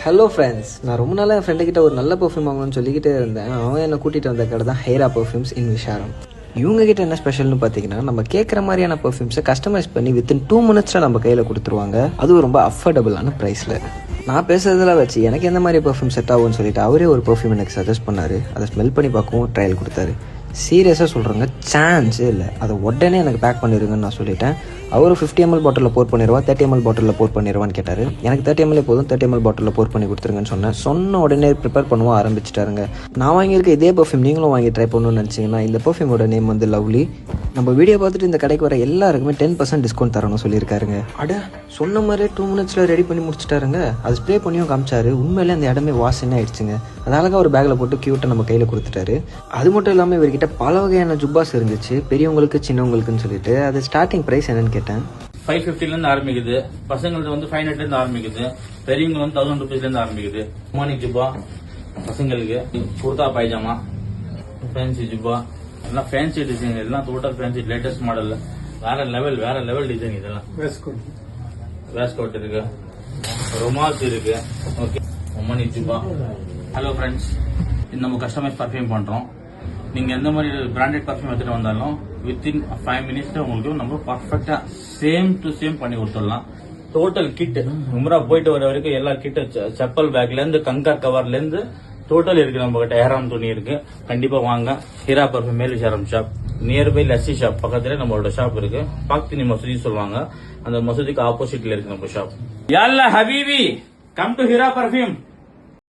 Hello friends, நான் ரொம்ப நாளாக என் ஃப்ரெண்டுக்கிட்ட ஒரு நல்ல பர்ஃப்யூம் வாங்கணும்னு சொல்லிக்கிட்டே இருந்தேன். அவன் என்னை கூட்டிகிட்டு வந்த கடை தான் ஹைரா பர்ஃப்யூம்ஸ் இன் விஷாரம். இவங்ககிட்ட என்ன ஸ்பெஷல்னு பார்த்தீங்கன்னா, நம்ம கேட்குற மாதிரியான பர்ஃப்யூம்ஸை கஸ்டமைஸ் பண்ணி வித்தின் 2 minutes நம்ம கையில் கொடுத்துருவாங்க. அதுவும் ரொம்ப அஃபோர்டபுளான ப்ரைஸில். நான் பேசுறதெல்லாம் வச்சு எனக்கு எந்த மாதிரி பர்ஃப்யூம் செட் ஆகும்னு சொல்லிட்டு அவரே ஒரு பர்ஃப்யூம் எனக்கு சஜஸ்ட் பண்ணார். அதை ஸ்மெல் பண்ணி பார்க்கவும் ட்ரையல் கொடுத்தாரு. சீரியஸாக சொல்கிறேங்க, சான்ஸே இல்லை. அதை உடனே எனக்கு பேக் பண்ணிடுங்கன்னு நான் சொல்லிட்டேன். அவர் 50 ml பாட்டிலில் போர் பண்ணிடுவா, 30 ml பாட்டிலில் போர் பண்ணிடுவான்னு கேட்டார். எனக்கு 30 ml போதும், 30 ml பாட்டிலில் போர் பண்ணி கொடுத்துருங்கன்னு சொன்னேன். சொன்ன உடனே ப்ரிப்பேர் பண்ணுவோம் ஆரம்பிச்சிட்டாருங்க. நான் வாங்கியிருக்க இதே பர்ஃப்யூம் நீங்களும் வாங்கி ட்ரை பண்ணணும்னு நினச்சிங்கன்னா, இந்த பர்ஃப்யூமோட நேம் வந்து லவ்லி. நம்ம வீடியோ பார்த்துட்டு இந்த கடைக்கு வர எல்லாருக்குமே 10% டிஸ்கவுண்ட் தரணும்னு சொல்லியிருக்காருங்க. சொன்ன மாதிரியே 2 minutes ரெடி பண்ணி முடிச்சிட்டாருங்க. அது ஸ்ப்ரே பண்ணியும் காமிச்சாரு. உண்மையிலே அந்த இடமே வாசனை ஆயிடுச்சுங்க. அதனால ஒரு பேக்கில் போட்டு கியூட்டை நம்ம கையில் கொடுத்துட்டாரு. அது மட்டும் இல்லாமல் இவர்கிட்ட பல வகையான ஜுப்பாஸ் இருந்துச்சு, பெரியவங்களுக்கு சின்னவங்களுக்குன்னு சொல்லிட்டு. அது ஸ்டார்டிங் ப்ரைஸ் என்னன்னு கேட்டேன். 550 ஆரம்பிக்குது. பசங்களுக்கு வந்து 500 ஆரம்பிக்குது. பெரியவங்க வந்து 1000 rupees ஆரம்பிக்குது. மார்னிங் ஜுப்பா பசங்களுக்கு, குர்தா பைஜாமா, ஃபேன்சி ஜுப்பா, எல்லாம் ஃபேன்சி டிசைன், எல்லாம் டோட்டல் ஃபேன்சி, லேட்டஸ்ட் மாடல், வேற லெவல் டிசைன். இதெல்லாம் வேஸ்கோட் இருக்கு, ரொமால்ஸ் இருக்கு. ஓகே, ஒமனி ஜுப்பா. ஹலோ ஃப்ரெண்ட்ஸ், நம்ம கஸ்டமைஸ் பர்ஃபியூம் பண்றோம். நீங்க எந்த மாதிரி பிராண்டட் பர்ஃபியூம் எடுத்துட்டு வந்தாலும் வித்தின் 5 minutes உங்களுக்கு நம்ம பர்ஃபெக்டா சேம் டு சேம் பண்ணி கொடுத்துடலாம். டோட்டல் கிட் உம்ரா போயிட்டு வர வரைக்கும் எல்லா கிட்ட, செப்பல் பேக்ல இருந்து கங்கா கவர்ல இருந்து டோட்டல் இருக்கு. நம்ம கிட்ட ஏராம் துணி இருக்கு. கண்டிப்பா வாங்க. ஹீரா பர்ஃபியூம் மேல் Visharam shop, nearby lassi shop பக்கத்துல நம்மளோட ஷாப் இருக்கு. பாக்தினி மசூதி சொல்லுவாங்க, அந்த மசூதிக்கு ஆப்போசிட்ல இருக்கு நம்ம ஷாப். யா அல்லா ஹபீபி, கம் டு ஹீரா பர்ஃபியூம்.